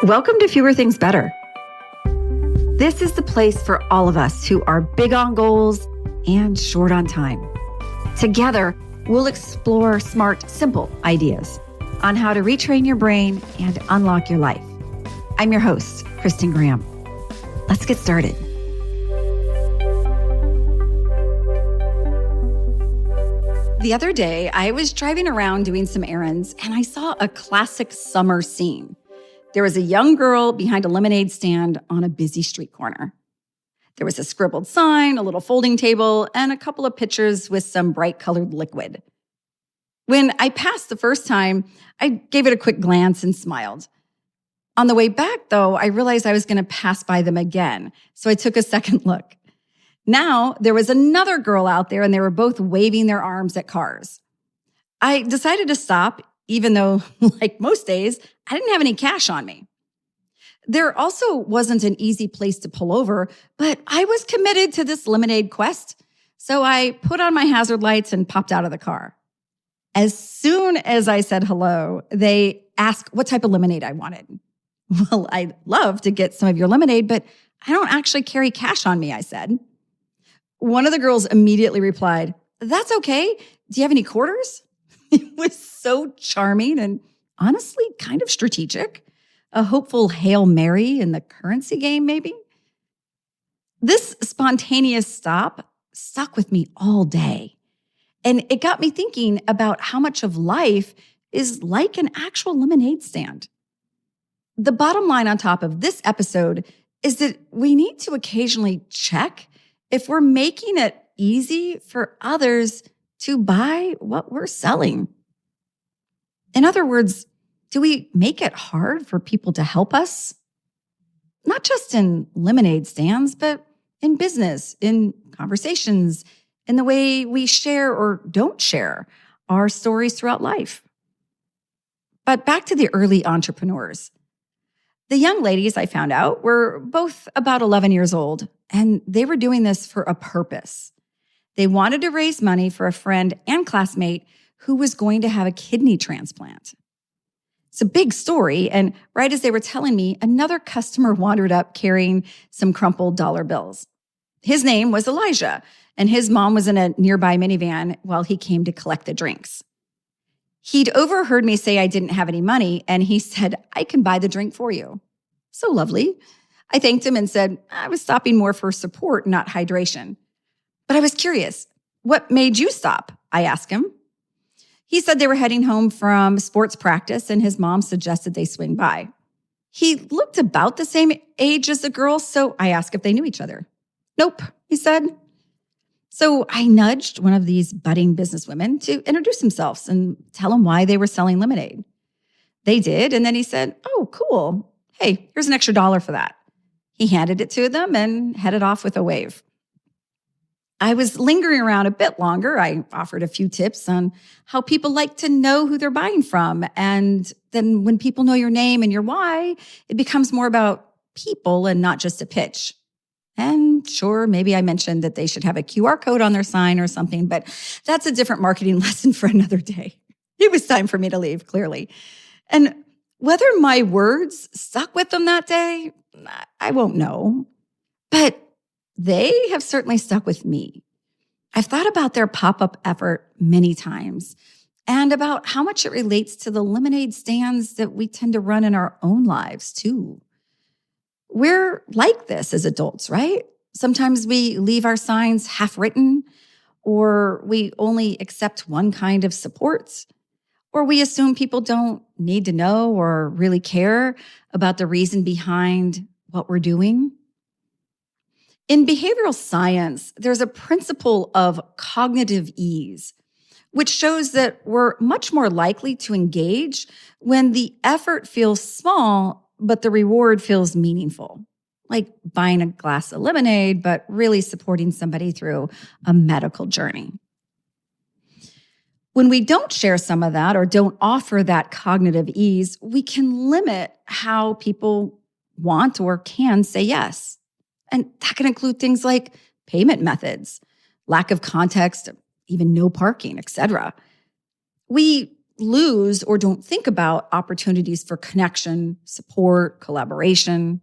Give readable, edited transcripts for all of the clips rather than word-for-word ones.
Welcome to Fewer Things Better. This is the place for all of us who are big on goals and short on time. Together, we'll explore smart, simple ideas on how to retrain your brain and unlock your life. I'm your host, Kristin Graham. Let's get started. The other day, I was driving around doing some errands and I saw a classic summer scene. There was a young girl behind a lemonade stand on a busy street corner. There was a scribbled sign, a little folding table, and a couple of pitchers with some bright-colored liquid. When I passed the first time, I gave it a quick glance and smiled. On the way back, though, I realized I was going to pass by them again, so I took a second look. Now, there was another girl out there, and they were both waving their arms at cars. I decided to stop, even though, like most days, I didn't have any cash on me. There also wasn't an easy place to pull over, but I was committed to this lemonade quest, so I put on my hazard lights and popped out of the car. As soon as I said hello, they asked what type of lemonade I wanted. Well, I'd love to get some of your lemonade, but I don't actually carry cash on me, I said. One of the girls immediately replied, "That's okay. Do you have any quarters?" It was so charming and honestly kind of strategic. A hopeful Hail Mary in the currency game, maybe. This spontaneous stop stuck with me all day. And it got me thinking about how much of life is like an actual lemonade stand. The bottom line on top of this episode is that we need to occasionally check if we're making it easy for others to buy what we're selling. In other words, do we make it hard for people to help us? Not just in lemonade stands, but in business, in conversations, in the way we share or don't share our stories throughout life. But back to the early entrepreneurs. The young ladies, I found out, were both about 11 years old, and they were doing this for a purpose. They wanted to raise money for a friend and classmate who was going to have a kidney transplant. It's a big story, and right as they were telling me, another customer wandered up carrying some crumpled dollar bills. His name was Elijah, and his mom was in a nearby minivan while he came to collect the drinks. He'd overheard me say I didn't have any money, and he said, "I can buy the drink for you." So lovely. I thanked him and said, I was stopping more for support, not hydration. But I was curious, what made you stop? I asked him. He said they were heading home from sports practice and his mom suggested they swing by. He looked about the same age as the girl, so I asked if they knew each other. "Nope," he said. So I nudged one of these budding businesswomen to introduce themselves and tell them why they were selling lemonade. They did, and then he said, "Oh, cool. Hey, here's an extra $1 for that." He handed it to them and headed off with a wave. I was lingering around a bit longer. I offered a few tips on how people like to know who they're buying from. And then when people know your name and your why, it becomes more about people and not just a pitch. And sure, maybe I mentioned that they should have a QR code on their sign or something, but that's a different marketing lesson for another day. It was time for me to leave, clearly. And whether my words stuck with them that day, I won't know. But they have certainly stuck with me. I've thought about their pop-up effort many times and about how much it relates to the lemonade stands that we tend to run in our own lives too. We're like this as adults, right? Sometimes we leave our signs half-written, or we only accept one kind of support, or we assume people don't need to know or really care about the reason behind what we're doing. In behavioral science, there's a principle of cognitive ease, which shows that we're much more likely to engage when the effort feels small, but the reward feels meaningful, like buying a glass of lemonade, but really supporting somebody through a medical journey. When we don't share some of that or don't offer that cognitive ease, we can limit how people want or can say yes. And that can include things like payment methods, lack of context, even no parking, etc. We lose or don't think about opportunities for connection, support, collaboration.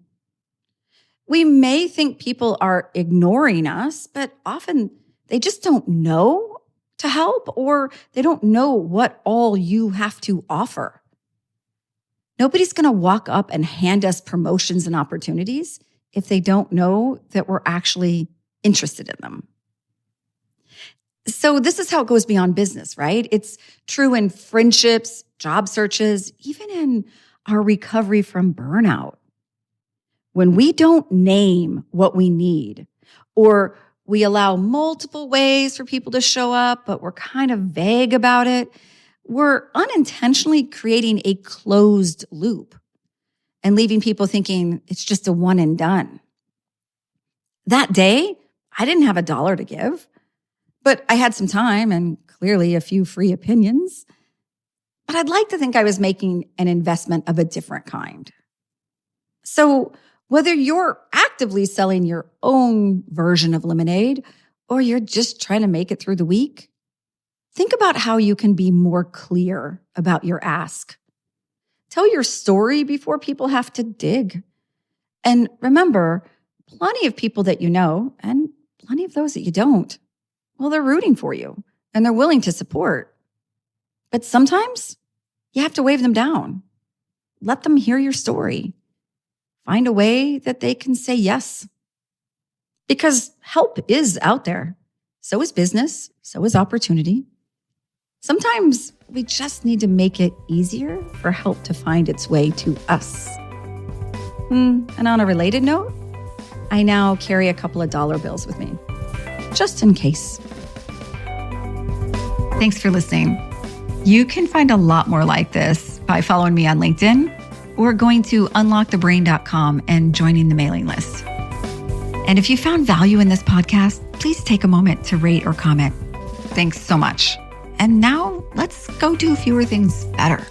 We may think people are ignoring us, but often they just don't know to help, or they don't know what all you have to offer. Nobody's going to walk up and hand us promotions and opportunities if they don't know that we're actually interested in them. So this is how it goes beyond business, right? It's true in friendships, job searches, even in our recovery from burnout. When we don't name what we need, or we allow multiple ways for people to show up, but we're kind of vague about it, we're unintentionally creating a closed loop and leaving people thinking it's just a one and done. That day, I didn't have $1 to give, but I had some time and clearly a few free opinions. But I'd like to think I was making an investment of a different kind. So whether you're actively selling your own version of lemonade or you're just trying to make it through the week, think about how you can be more clear about your ask. Tell your story before people have to dig. And remember, plenty of people that you know and plenty of those that you don't, well, they're rooting for you and they're willing to support. But sometimes you have to wave them down. Let them hear your story. Find a way that they can say yes. Because help is out there. So is business. So is opportunity. Sometimes we just need to make it easier for help to find its way to us. And on a related note, I now carry a couple of dollar bills with me, just in case. Thanks for listening. You can find a lot more like this by following me on LinkedIn or going to unlockthebrain.com and joining the mailing list. And if you found value in this podcast, please take a moment to rate or comment. Thanks so much. And now let's go do fewer things better.